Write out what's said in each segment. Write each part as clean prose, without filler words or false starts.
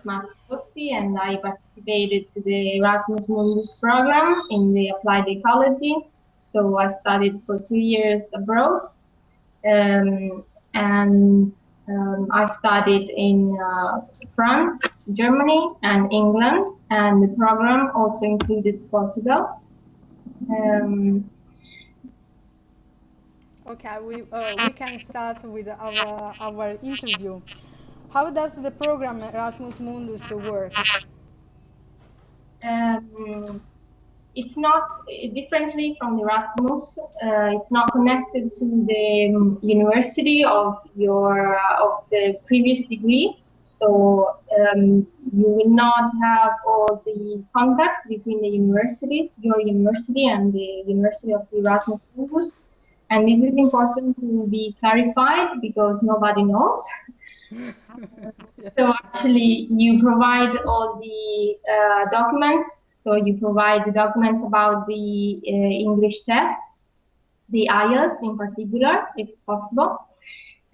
Maths, and I participated to the Erasmus Mundus Programme in the applied ecology. So I studied for 2 years abroad, and I studied in France, Germany, and England, and the program also included Portugal. Okay, we can start with our interview. How does the program Erasmus Mundus work? It's not differently from the Erasmus. It's not connected to the university of the previous degree. So you will not have all the contacts between the universities, your university and the University of the Erasmus Mundus. And this is important to be clarified because nobody knows. So actually, you provide all the documents. So you provide the documents about the English test, the IELTS in particular, if possible,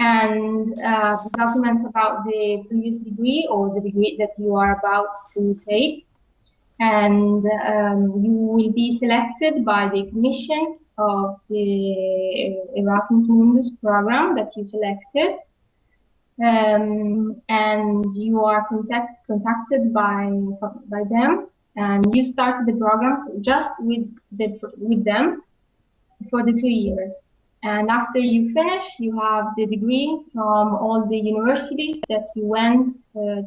and the documents about the previous degree or the degree that you are about to take. And you will be selected by the commission of the Erasmus Mundus program that you selected. And you are contacted by them, and you start the program just with them for the 2 years. And after you finish, you have the degree from all the universities that you went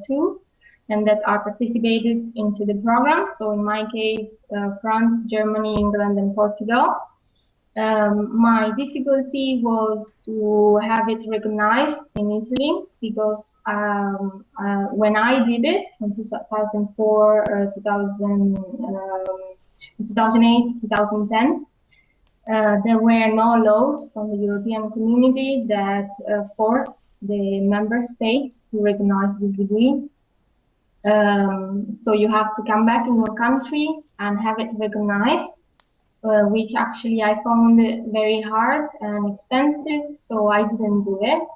to and that are participated into the program. So in my case, France, Germany, England, and Portugal. My difficulty was to have it recognized in Italy because when I did it from 2004, 2008, 2010, there were no laws from the European community that forced the member states to recognize this degree. So you have to come back in your country and have it recognized. Which actually I found very hard and expensive, so I didn't do it.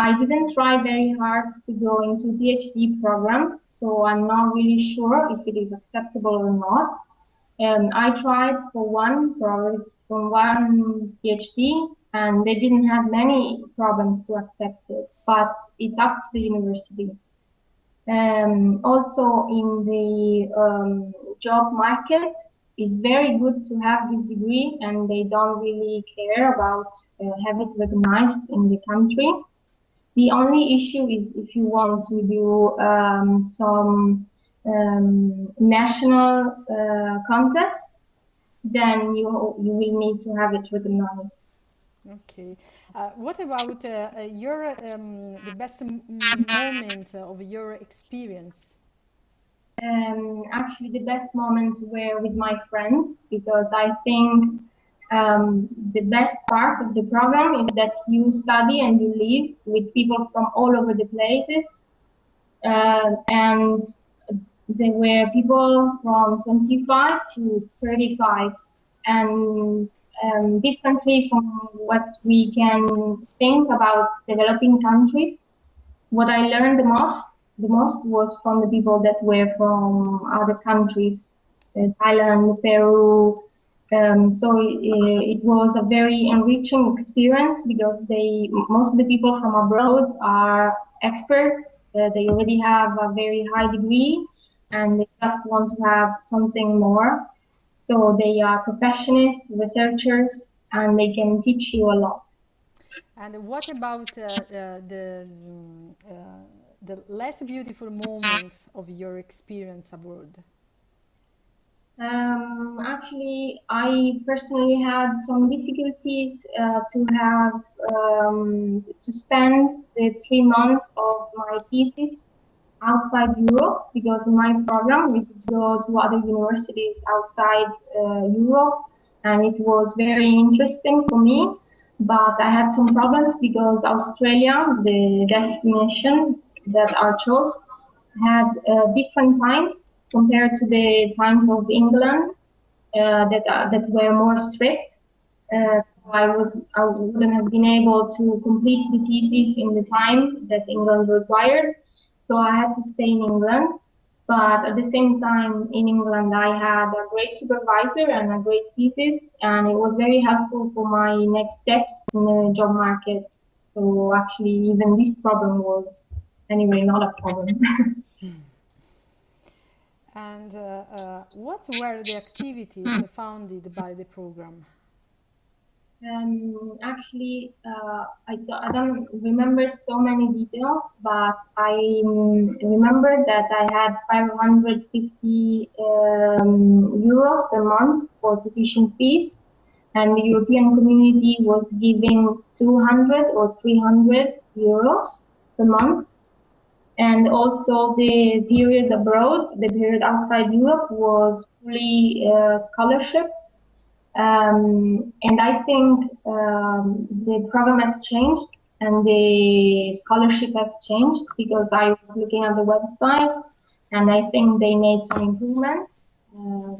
I didn't try very hard to go into PhD programs, so I'm not really sure if it is acceptable or not. I tried for one PhD, and they didn't have many problems to accept it, but it's up to the university. Also in the job market, it's very good to have this degree, and they don't really care about have it recognized in the country. The only issue is if you want to do some national contests, then you will need to have it recognized. Okay. What about your the best moment of your experience? Actually, the best moments were with my friends, because I think the best part of the program is that you study and you live with people from all over the places. And there were people from 25 to 35, and differently from what we can think about developing countries. What I learned the most was from the people that were from other countries, Thailand, Peru. So it was a very enriching experience, because most of the people from abroad are experts. They already have a very high degree, and they just want to have something more. So they are professionals, researchers, and they can teach you a lot. And what about the less beautiful moments of your experience abroad? Actually, I personally had some difficulties to spend the 3 months of my thesis outside Europe, because in my program we could go to other universities outside Europe, and it was very interesting for me. But I had some problems because Australia, the destination that I chose, had different times compared to the times of England that were more strict. So I wouldn't have been able to complete the thesis in the time that England required. so I had to stay in England. But at the same time, in England, I had a great supervisor and a great thesis, and it was very helpful for my next steps in the job market. So actually, even this problem was, anyway, not a problem. And what were the activities founded by the program? Actually, I don't remember so many details, but I remember that I had 550 euros per month for tuition fees, and the European community was giving 200 or 300 euros per month. And also the period abroad, the period outside Europe was fully scholarship. And I think the program has changed and the scholarship has changed because I was looking at the website and I think they made some improvements.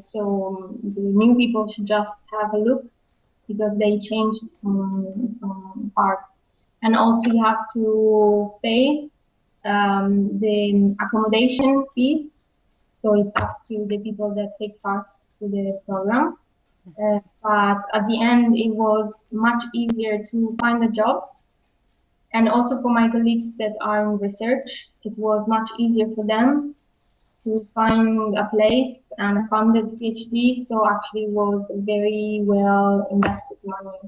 So the new people should just have a look because they changed some parts. And also you have to face the accommodation fees. So it's up to the people that take part to the program. But at the end, it was much easier to find a job. And also for my colleagues that are in research, it was much easier for them to find a place and a funded PhD. So actually it was very well invested money.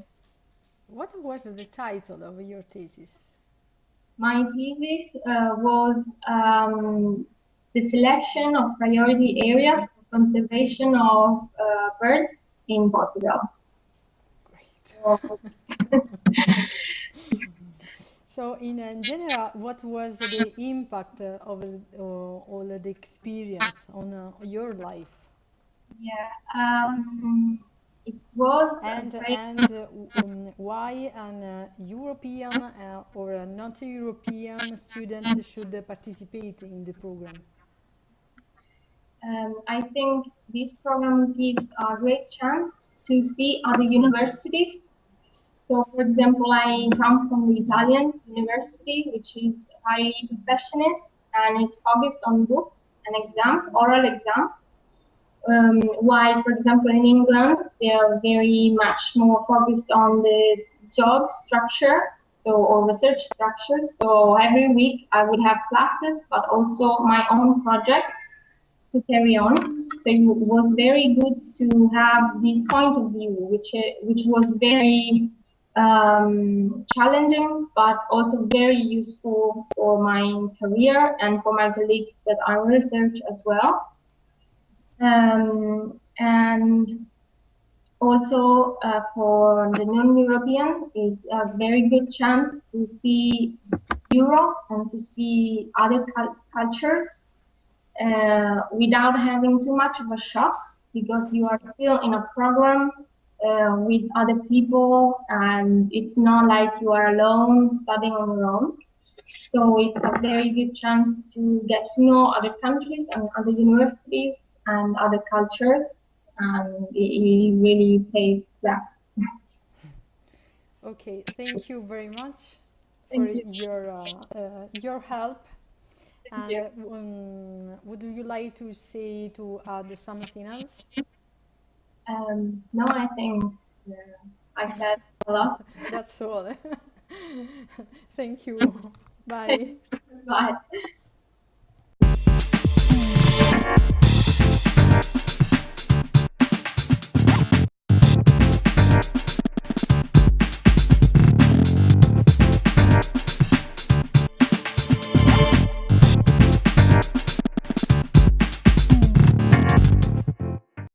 What was the title of your thesis? My thesis was the selection of priority areas for conservation of birds in Portugal. Great. So in general, what was the impact of all the experience on your life? Yeah, it was and why an European or a not-European student should participate in the program? I think this program gives a great chance to see other universities. So, for example, I come from the Italian university, which is highly perfectionist, and it's focused on books and exams, oral exams. While, for example, in England, they are very much more focused on the job structure, or research structure. So every week I would have classes, but also my own projects to carry on. So it was very good to have this point of view, which was very challenging, but also very useful for my career and for my colleagues that are in research as well. And also for the non-European, it's a very good chance to see Europe and to see other cultures without having too much of a shock, because you are still in a program with other people, and it's not like you are alone studying on your own. So it's a very good chance to get to know other countries and other universities and other cultures, and it really pays back. Okay, thank you very much for your help. And would you like to say to add something else? No, I think I said a lot. That's all. Thank you. Bye. Bye.